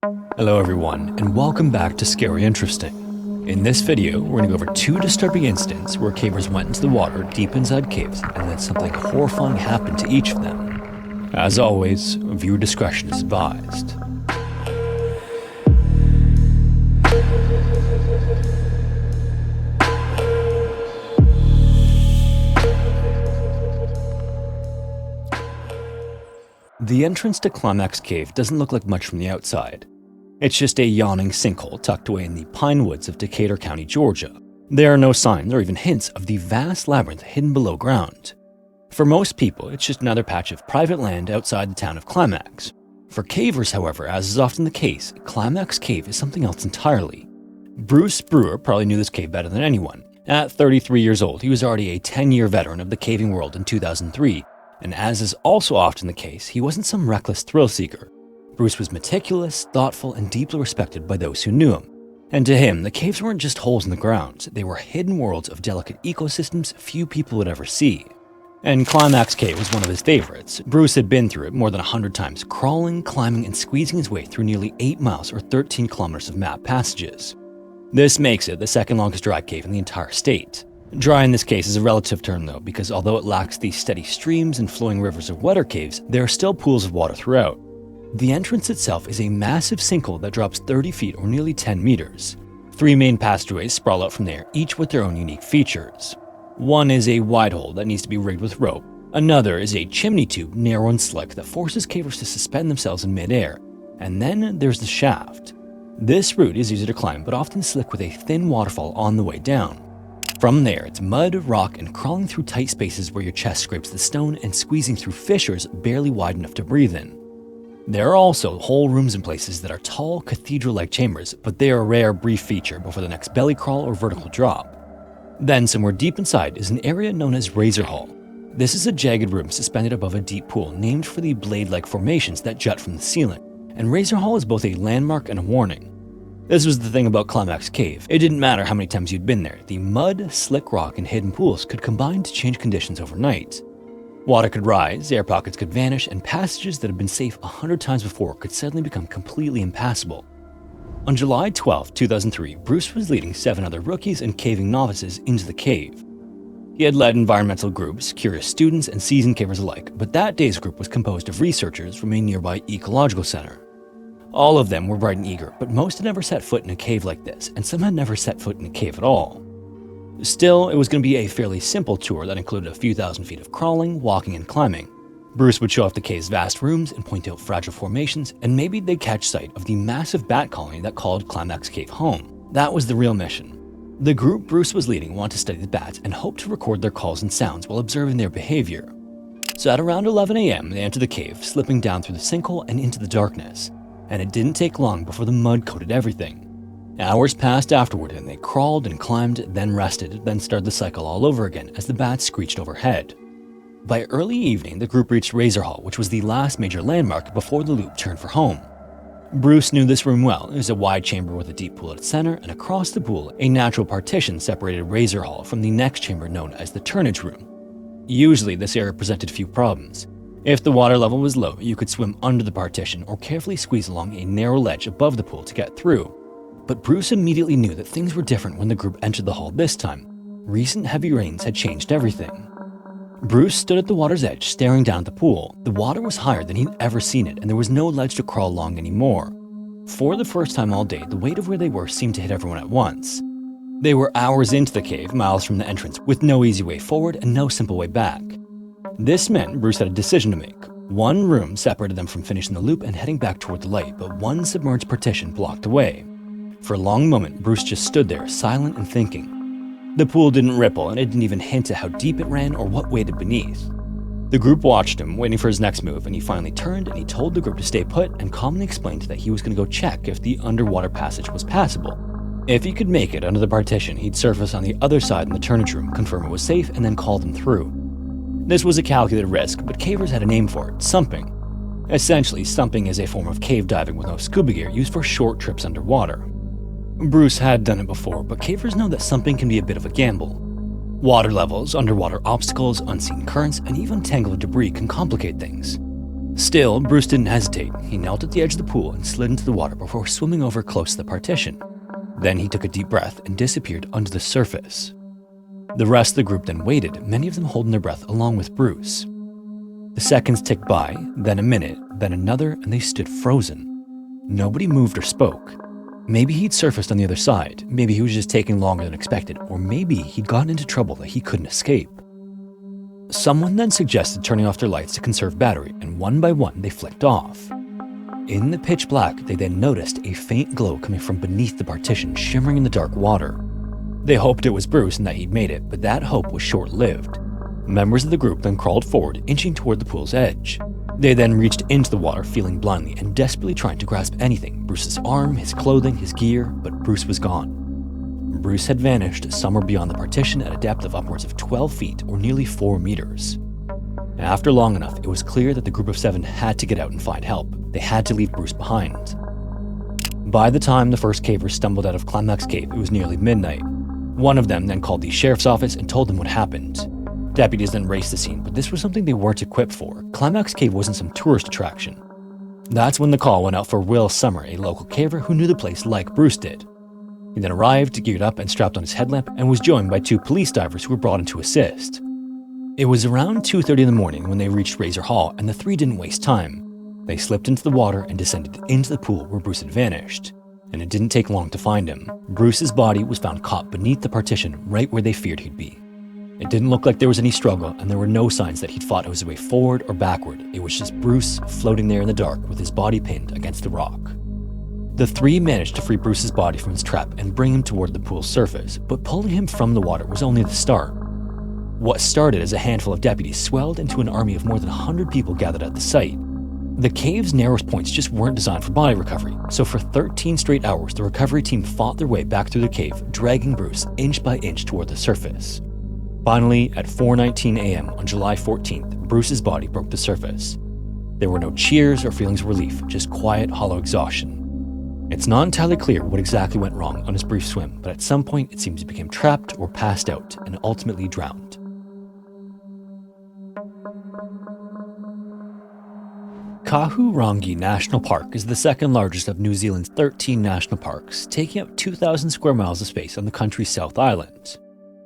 Hello everyone, and welcome back to Scary Interesting. In this video, we're going to go over two disturbing incidents where cavers went into the water deep inside caves and then something horrifying happened to each of them. As always, viewer discretion is advised. The entrance to Climax Cave doesn't look like much from the outside. It's just a yawning sinkhole tucked away in the pine woods of Decatur County, Georgia. There are no signs or even hints of the vast labyrinth hidden below ground. For most people, it's just another patch of private land outside the town of Climax. For cavers, however, as is often the case, Climax Cave is something else entirely. Bruce Brewer probably knew this cave better than anyone. At 33 years old, he was already a 10-year veteran of the caving world in 2003, and as is also often the case, he wasn't some reckless thrill-seeker. Bruce was meticulous, thoughtful, and deeply respected by those who knew him. And to him, the caves weren't just holes in the ground, they were hidden worlds of delicate ecosystems few people would ever see. And Climax Cave was one of his favorites. Bruce had been through it more than 100 times, crawling, climbing, and squeezing his way through nearly 8 miles or 13 kilometers of mapped passages. This makes it the second longest dry cave in the entire state. Dry in this case is a relative term though, because although it lacks the steady streams and flowing rivers of wetter caves, there are still pools of water throughout. The entrance itself is a massive sinkhole that drops 30 feet or nearly 10 meters. 3 main passageways sprawl out from there, each with their own unique features. One is a wide hole that needs to be rigged with rope. Another is a chimney tube, narrow and slick, that forces cavers to suspend themselves in midair. And then there's the shaft. This route is easy to climb, but often slick with a thin waterfall on the way down. From there, it's mud, rock, and crawling through tight spaces where your chest scrapes the stone and squeezing through fissures barely wide enough to breathe in. There are also whole rooms in places that are tall, cathedral-like chambers, but they are a rare, brief feature before the next belly crawl or vertical drop. Then, somewhere deep inside is an area known as Razor Hall. This is a jagged room suspended above a deep pool named for the blade-like formations that jut from the ceiling, and Razor Hall is both a landmark and a warning. This was the thing about Climax Cave. It didn't matter how many times you'd been there, the mud, slick rock, and hidden pools could combine to change conditions overnight. Water could rise, air pockets could vanish, and passages that had been safe 100 times before could suddenly become completely impassable. On July 12, 2003, Bruce was leading 7 other rookies and caving novices into the cave. He had led environmental groups, curious students, and seasoned cavers alike, but that day's group was composed of researchers from a nearby ecological center. All of them were bright and eager, but most had never set foot in a cave like this, and some had never set foot in a cave at all. Still, it was going to be a fairly simple tour that included a few thousand feet of crawling, walking, and climbing. Bruce would show off the cave's vast rooms and point out fragile formations, and maybe they'd catch sight of the massive bat colony that called Climax Cave home. That was the real mission. The group Bruce was leading wanted to study the bats and hoped to record their calls and sounds while observing their behavior. So at around 11 a.m., they entered the cave, slipping down through the sinkhole and into the darkness. And it didn't take long before the mud coated everything. Hours passed afterward and they crawled and climbed, then rested, then started the cycle all over again as the bats screeched overhead. By early evening, the group reached Razor Hall, which was the last major landmark before the loop turned for home. Bruce knew this room well. It was a wide chamber with a deep pool at its center, and across the pool, a natural partition separated Razor Hall from the next chamber known as the Turnage Room. Usually, this area presented few problems. If the water level was low, you could swim under the partition or carefully squeeze along a narrow ledge above the pool to get through. But Bruce immediately knew that things were different when the group entered the hall this time. Recent heavy rains had changed everything. Bruce stood at the water's edge, staring down at the pool. The water was higher than he'd ever seen it, and there was no ledge to crawl along anymore. For the first time all day, the weight of where they were seemed to hit everyone at once. They were hours into the cave, miles from the entrance, with no easy way forward and no simple way back. This meant Bruce had a decision to make. One room separated them from finishing the loop and heading back toward the light, but one submerged partition blocked the way. For a long moment, Bruce just stood there, silent and thinking. The pool didn't ripple, and it didn't even hint at how deep it ran or what waited beneath. The group watched him, waiting for his next move, and he finally turned and he told the group to stay put and calmly explained that he was going to go check if the underwater passage was passable. If he could make it under the partition, he'd surface on the other side in the turnage room, confirm it was safe, and then call them through. This was a calculated risk, but cavers had a name for it, sumping. Essentially, sumping is a form of cave diving with no scuba gear used for short trips underwater. Bruce had done it before, but cavers know that sumping can be a bit of a gamble. Water levels, underwater obstacles, unseen currents, and even tangled debris can complicate things. Still, Bruce didn't hesitate. He knelt at the edge of the pool and slid into the water before swimming over close to the partition. Then he took a deep breath and disappeared under the surface. The rest of the group then waited, many of them holding their breath along with Bruce. The seconds ticked by, then a minute, then another, and they stood frozen. Nobody moved or spoke. Maybe he'd surfaced on the other side, maybe he was just taking longer than expected, or maybe he'd gotten into trouble that he couldn't escape. Someone then suggested turning off their lights to conserve battery, and one by one they flicked off. In the pitch black, they then noticed a faint glow coming from beneath the partition, shimmering in the dark water. They hoped it was Bruce and that he'd made it, but that hope was short-lived. Members of the group then crawled forward, inching toward the pool's edge. They then reached into the water, feeling blindly and desperately trying to grasp anything, Bruce's arm, his clothing, his gear, but Bruce was gone. Bruce had vanished somewhere beyond the partition at a depth of upwards of 12 feet or nearly 4 meters. After long enough, it was clear that the group of 7 had to get out and find help. They had to leave Bruce behind. By the time the first cavers stumbled out of Climax Cave, it was nearly midnight. One of them then called the sheriff's office and told them what happened. Deputies then raced the scene, but this was something they weren't equipped for. Climax Cave wasn't some tourist attraction. That's when the call went out for Will Summer, a local caver who knew the place like Bruce did. He then arrived, geared up and strapped on his headlamp, and was joined by 2 police divers who were brought in to assist. It was around 2:30 in the morning when they reached Razor Hall, and the 3 didn't waste time. They slipped into the water and descended into the pool where Bruce had vanished. And it didn't take long to find him. Bruce's body was found caught beneath the partition, right where they feared he'd be. It didn't look like there was any struggle, and there were no signs that he'd fought his way forward or backward. It was just Bruce floating there in the dark with his body pinned against the rock. The 3 managed to free Bruce's body from his trap and bring him toward the pool's surface, but pulling him from the water was only the start. What started as a handful of deputies swelled into an army of more than 100 people gathered at the site. The cave's narrowest points just weren't designed for body recovery, so for 13 straight hours, the recovery team fought their way back through the cave, dragging Bruce inch by inch toward the surface. Finally, at 4:19 a.m. on July 14th, Bruce's body broke the surface. There were no cheers or feelings of relief, just quiet, hollow exhaustion. It's not entirely clear what exactly went wrong on his brief swim, but at some point it seems he became trapped or passed out and ultimately drowned. Kahurangi National Park is the second largest of New Zealand's 13 national parks, taking up 2,000 square miles of space on the country's South Island.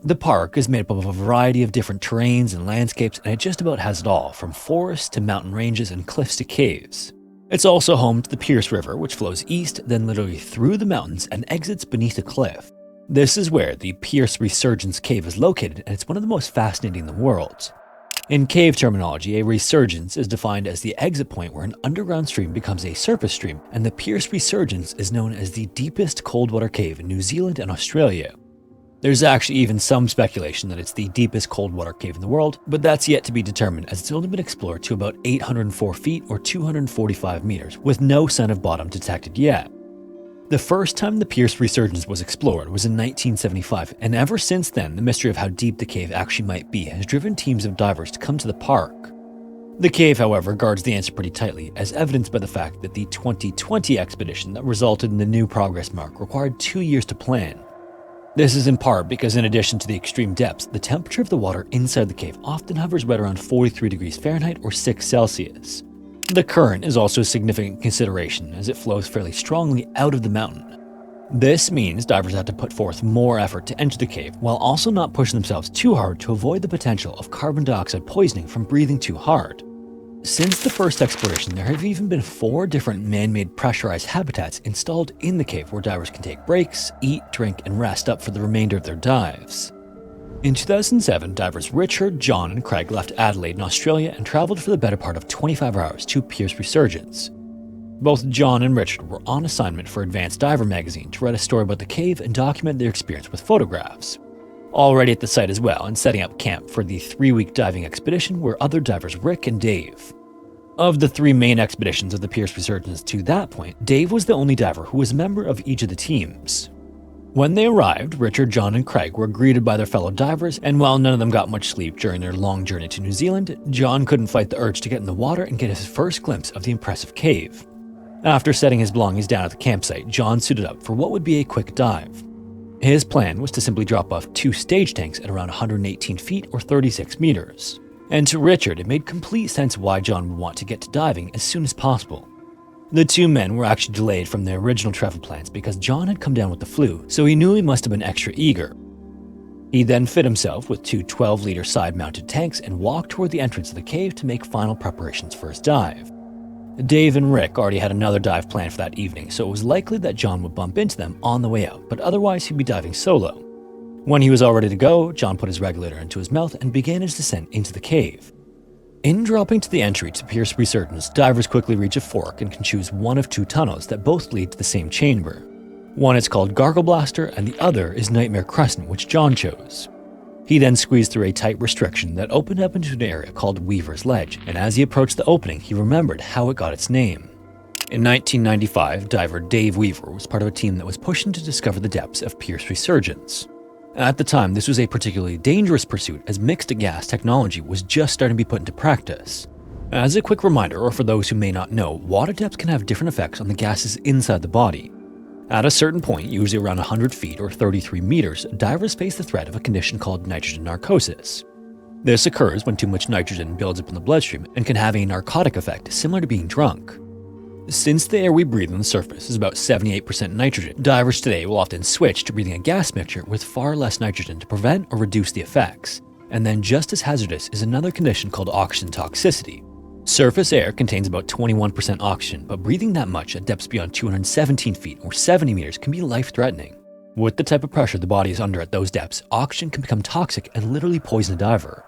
The park is made up of a variety of different terrains and landscapes, and it just about has it all, from forests to mountain ranges and cliffs to caves. It's also home to the Pierce River, which flows east, then literally through the mountains and exits beneath a cliff. This is where the Pierce Resurgence cave is located, and it's one of the most fascinating in the world. In cave terminology, a resurgence is defined as the exit point where an underground stream becomes a surface stream, and the Pierce Resurgence is known as the deepest cold water cave in New Zealand and Australia. There's actually even some speculation that it's the deepest cold water cave in the world, but that's yet to be determined as it's only been explored to about 804 feet or 245 meters, with no sign of bottom detected yet. The first time the Pierce Resurgence was explored was in 1975, and ever since then, the mystery of how deep the cave actually might be has driven teams of divers to come to the park. The cave, however, guards the answer pretty tightly, as evidenced by the fact that the 2020 expedition that resulted in the new progress mark required 2 years to plan. This is in part because in addition to the extreme depths, the temperature of the water inside the cave often hovers right around 43 degrees Fahrenheit or 6 Celsius. The current is also a significant consideration as it flows fairly strongly out of the mountain. This means divers have to put forth more effort to enter the cave while also not pushing themselves too hard to avoid the potential of carbon dioxide poisoning from breathing too hard. Since the first exploration, there have even been 4 different man-made pressurized habitats installed in the cave where divers can take breaks, eat, drink, and rest up for the remainder of their dives. In 2007, divers Richard, John, and Craig left Adelaide in Australia and traveled for the better part of 25 hours to Pierce Resurgence. Both John and Richard were on assignment for Advanced Diver magazine to write a story about the cave and document their experience with photographs. Already at the site as well and setting up camp for the 3-week diving expedition were other divers Rick and Dave. Of the 3 main expeditions of the Pierce Resurgence to that point, Dave was the only diver who was a member of each of the teams. When they arrived, Richard, John, and Craig were greeted by their fellow divers, and while none of them got much sleep during their long journey to New Zealand, John couldn't fight the urge to get in the water and get his first glimpse of the impressive cave. After setting his belongings down at the campsite, John suited up for what would be a quick dive. His plan was to simply drop off 2 stage tanks at around 118 feet or 36 meters. And to Richard, it made complete sense why John would want to get to diving as soon as possible. The two men were actually delayed from their original travel plans because John had come down with the flu, so he knew he must have been extra eager. He then fit himself with two 12-liter side-mounted tanks and walked toward the entrance of the cave to make final preparations for his dive. Dave and Rick already had another dive planned for that evening, so it was likely that John would bump into them on the way out, but otherwise he'd be diving solo. When he was all ready to go, John put his regulator into his mouth and began his descent into the cave. In dropping to the entry to Pierce Resurgence, divers quickly reach a fork and can choose one of two tunnels that both lead to the same chamber. One is called Gargle Blaster and the other is Nightmare Crescent, which John chose. He then squeezed through a tight restriction that opened up into an area called Weaver's Ledge, and as he approached the opening, he remembered how it got its name. In 1995, diver Dave Weaver was part of a team that was pushing to discover the depths of Pierce Resurgence. At the time, this was a particularly dangerous pursuit as mixed gas technology was just starting to be put into practice. As a quick reminder, or for those who may not know, water depth can have different effects on the gases inside the body. At a certain point, usually around 100 feet or 33 meters, divers face the threat of a condition called nitrogen narcosis. This occurs when too much nitrogen builds up in the bloodstream and can have a narcotic effect similar to being drunk. Since the air we breathe on the surface is about 78% nitrogen, divers today will often switch to breathing a gas mixture with far less nitrogen to prevent or reduce the effects. And then just as hazardous is another condition called oxygen toxicity. Surface air contains about 21% oxygen, but breathing that much at depths beyond 217 feet or 70 meters can be life-threatening. With the type of pressure the body is under at those depths, oxygen can become toxic and literally poison a diver.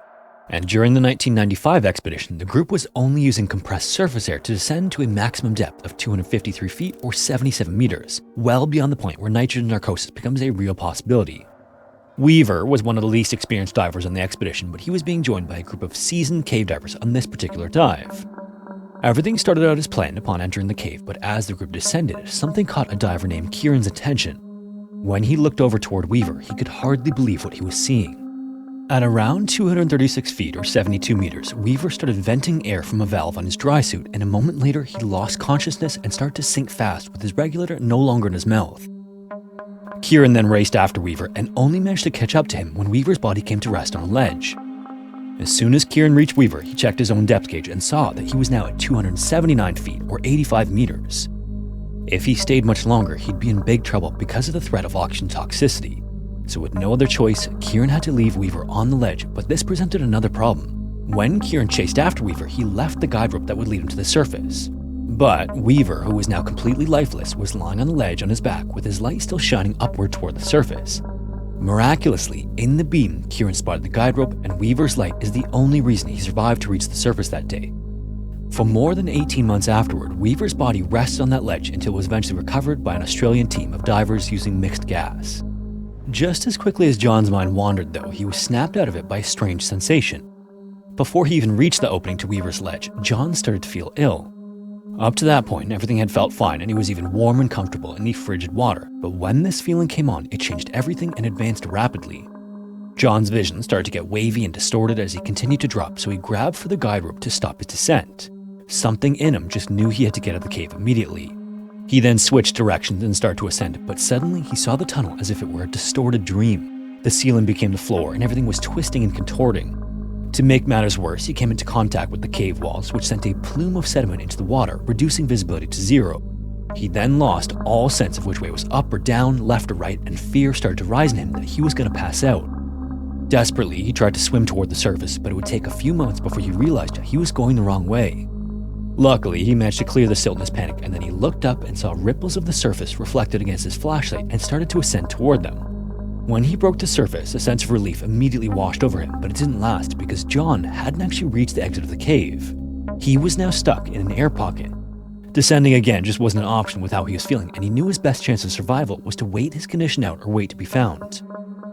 And during the 1995 expedition, the group was only using compressed surface air to descend to a maximum depth of 253 feet or 77 meters, well beyond the point where nitrogen narcosis becomes a real possibility. Weaver was one of the least experienced divers on the expedition, but he was being joined by a group of seasoned cave divers on this particular dive. Everything started out as planned upon entering the cave, but as the group descended, something caught a diver named Kieran's attention. When he looked over toward Weaver, he could hardly believe what he was seeing. At around 236 feet or 72 meters, Weaver started venting air from a valve on his dry suit, and a moment later he lost consciousness and started to sink fast with his regulator no longer in his mouth. Kieran then raced after Weaver and only managed to catch up to him when Weaver's body came to rest on a ledge. As soon as Kieran reached Weaver, he checked his own depth gauge and saw that he was now at 279 feet or 85 meters. If he stayed much longer, he'd be in big trouble because of the threat of oxygen toxicity. So with no other choice, Kieran had to leave Weaver on the ledge, but this presented another problem. When Kieran chased after Weaver, he left the guide rope that would lead him to the surface. But Weaver, who was now completely lifeless, was lying on the ledge on his back with his light still shining upward toward the surface. Miraculously, in the beam, Kieran spotted the guide rope, and Weaver's light is the only reason he survived to reach the surface that day. For more than 18 months afterward, Weaver's body rested on that ledge until it was eventually recovered by an Australian team of divers using mixed gas. Just as quickly as John's mind wandered, though, he was snapped out of it by a strange sensation. Before he even reached the opening to Weaver's ledge, John started to feel ill. Up to that point, everything had felt fine and he was even warm and comfortable in the frigid water, but when this feeling came on, it changed everything and advanced rapidly. John's vision started to get wavy and distorted as he continued to drop, so he grabbed for the guide rope to stop his descent. Something in him just knew he had to get out of the cave immediately. He then switched directions and started to ascend, but suddenly he saw the tunnel as if it were a distorted dream. The ceiling became the floor and everything was twisting and contorting. To make matters worse, he came into contact with the cave walls, which sent a plume of sediment into the water, reducing visibility to zero. He then lost all sense of which way was up or down, left or right, and fear started to rise in him that he was going to pass out. Desperately, he tried to swim toward the surface, but it would take a few moments before he realized he was going the wrong way. Luckily, he managed to clear the silt in his panic, and then he looked up and saw ripples of the surface reflected against his flashlight and started to ascend toward them. When he broke the surface, a sense of relief immediately washed over him, but it didn't last because John hadn't actually reached the exit of the cave. He was now stuck in an air pocket. Descending again just wasn't an option with how he was feeling, and he knew his best chance of survival was to wait his condition out or wait to be found.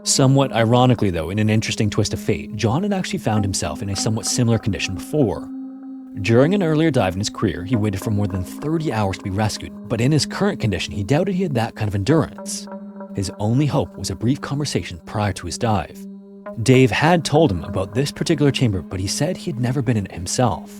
Somewhat ironically though, in an interesting twist of fate, John had actually found himself in a somewhat similar condition before. During an earlier dive in his career, he waited for more than 30 hours to be rescued, but in his current condition, he doubted he had that kind of endurance. His only hope was a brief conversation prior to his dive. Dave had told him about this particular chamber, but he said he had never been in it himself.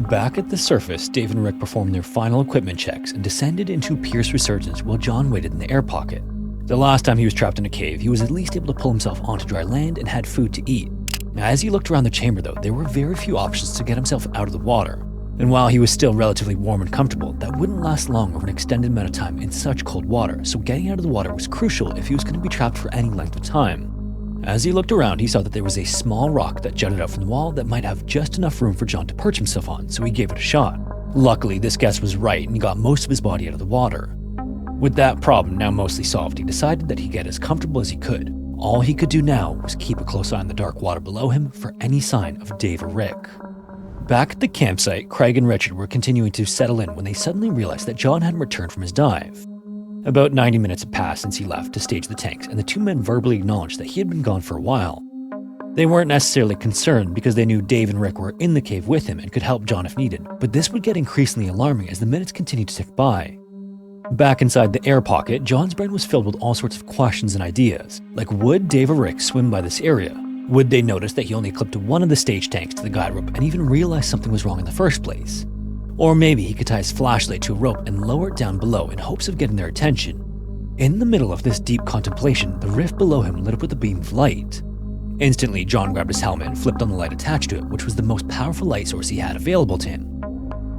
Back at the surface, Dave and Rick performed their final equipment checks and descended into Pierce Resurgence while John waited in the air pocket. The last time he was trapped in a cave, he was at least able to pull himself onto dry land and had food to eat. As he looked around the chamber though, there were very few options to get himself out of the water. And while he was still relatively warm and comfortable, that wouldn't last long over an extended amount of time in such cold water, so getting out of the water was crucial if he was going to be trapped for any length of time. As he looked around, he saw that there was a small rock that jutted out from the wall that might have just enough room for John to perch himself on, so he gave it a shot. Luckily, this guess was right and he got most of his body out of the water. With that problem now mostly solved, he decided that he'd get as comfortable as he could. All he could do now was keep a close eye on the dark water below him for any sign of Dave or Rick. Back at the campsite, Craig and Richard were continuing to settle in when they suddenly realized that John hadn't returned from his dive. About 90 minutes had passed since he left to stage the tanks, and the two men verbally acknowledged that he had been gone for a while. They weren't necessarily concerned because they knew Dave and Rick were in the cave with him and could help John if needed, but this would get increasingly alarming as the minutes continued to tick by. Back inside the air pocket, John's brain was filled with all sorts of questions and ideas, like would Dave or Rick swim by this area? Would they notice that he only clipped one of the stage tanks to the guide rope and even realize something was wrong in the first place? Or maybe he could tie his flashlight to a rope and lower it down below in hopes of getting their attention. In the middle of this deep contemplation, the rift below him lit up with a beam of light. Instantly, John grabbed his helmet and flipped on the light attached to it, which was the most powerful light source he had available to him.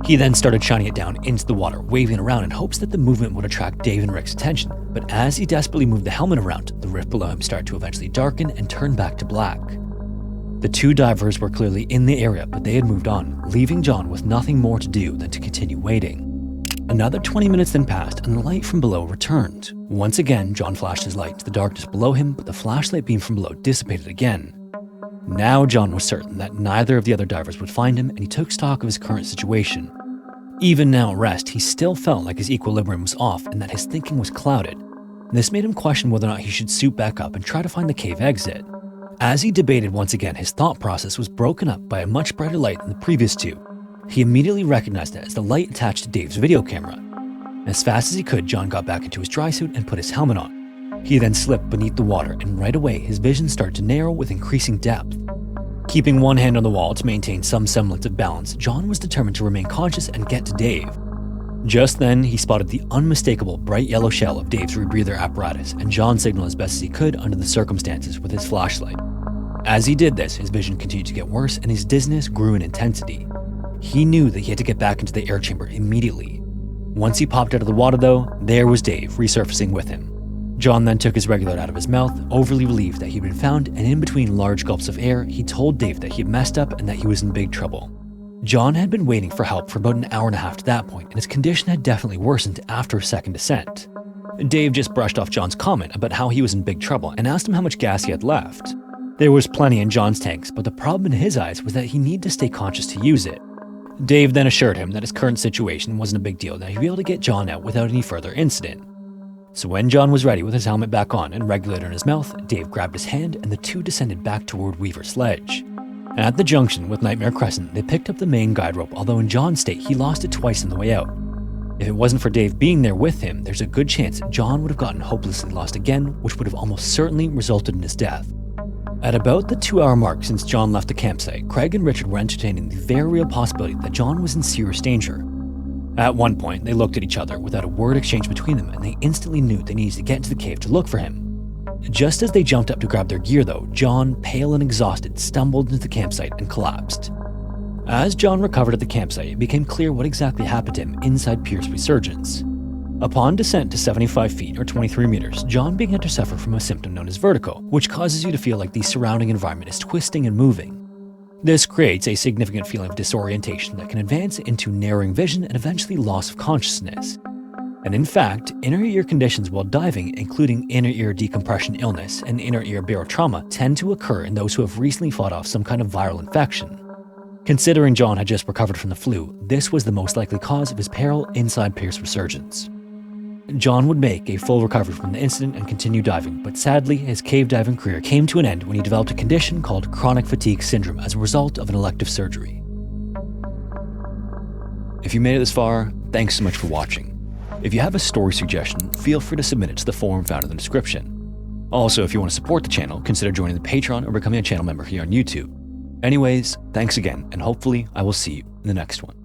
He then started shining it down into the water, waving around in hopes that the movement would attract Dave and Rick's attention, but as he desperately moved the helmet around, the rift below him started to eventually darken and turn back to black. The two divers were clearly in the area, but they had moved on, leaving John with nothing more to do than to continue waiting. Another 20 minutes then passed and the light from below returned. Once again, John flashed his light to the darkness below him, but the flashlight beam from below dissipated again. Now John was certain that neither of the other divers would find him, and he took stock of his current situation. Even now at rest, he still felt like his equilibrium was off and that his thinking was clouded. This made him question whether or not he should suit back up and try to find the cave exit. As he debated once again, his thought process was broken up by a much brighter light than the previous two. He immediately recognized it as the light attached to Dave's video camera. As fast as he could, John got back into his dry suit and put his helmet on. He then slipped beneath the water, and right away his vision started to narrow with increasing depth. Keeping one hand on the wall to maintain some semblance of balance, John was determined to remain conscious and get to Dave. Just then, he spotted the unmistakable bright yellow shell of Dave's rebreather apparatus, and John signaled as best as he could under the circumstances with his flashlight. As he did this, his vision continued to get worse and his dizziness grew in intensity. He knew that he had to get back into the air chamber immediately. Once he popped out of the water though, there was Dave resurfacing with him. John then took his regular out of his mouth, overly relieved that he'd been found, and in between large gulps of air, he told Dave that he had messed up and that he was in big trouble. John had been waiting for help for about an hour and a half to that point, and his condition had definitely worsened after a second descent. Dave just brushed off John's comment about how he was in big trouble and asked him how much gas he had left. There was plenty in John's tanks, but the problem in his eyes was that he needed to stay conscious to use it. Dave then assured him that his current situation wasn't a big deal and that he'd be able to get John out without any further incident. So when John was ready with his helmet back on and regulator in his mouth, Dave grabbed his hand and the two descended back toward Weaver's Ledge. At the junction with Nightmare Crescent, they picked up the main guide rope, although in John's state, he lost it twice on the way out. If it wasn't for Dave being there with him, there's a good chance John would have gotten hopelessly lost again, which would have almost certainly resulted in his death. At about the 2-hour mark since John left the campsite, Craig and Richard were entertaining the very real possibility that John was in serious danger. At one point, they looked at each other without a word exchanged between them, and they instantly knew they needed to get into the cave to look for him. Just as they jumped up to grab their gear though, John, pale and exhausted, stumbled into the campsite and collapsed. As John recovered at the campsite, it became clear what exactly happened to him inside Pierce Resurgence. Upon descent to 75 feet or 23 meters, John began to suffer from a symptom known as vertigo, which causes you to feel like the surrounding environment is twisting and moving. This creates a significant feeling of disorientation that can advance into narrowing vision and eventually loss of consciousness. And in fact, inner ear conditions while diving, including inner ear decompression illness and inner ear barotrauma, tend to occur in those who have recently fought off some kind of viral infection. Considering John had just recovered from the flu, this was the most likely cause of his peril inside Pierce Resurgence. John would make a full recovery from the incident and continue diving, but sadly, his cave diving career came to an end when he developed a condition called chronic fatigue syndrome as a result of an elective surgery. If you made it this far, thanks so much for watching. If you have a story suggestion, feel free to submit it to the forum found in the description. Also, if you want to support the channel, consider joining the Patreon or becoming a channel member here on YouTube. Anyways, thanks again, and hopefully I will see you in the next one.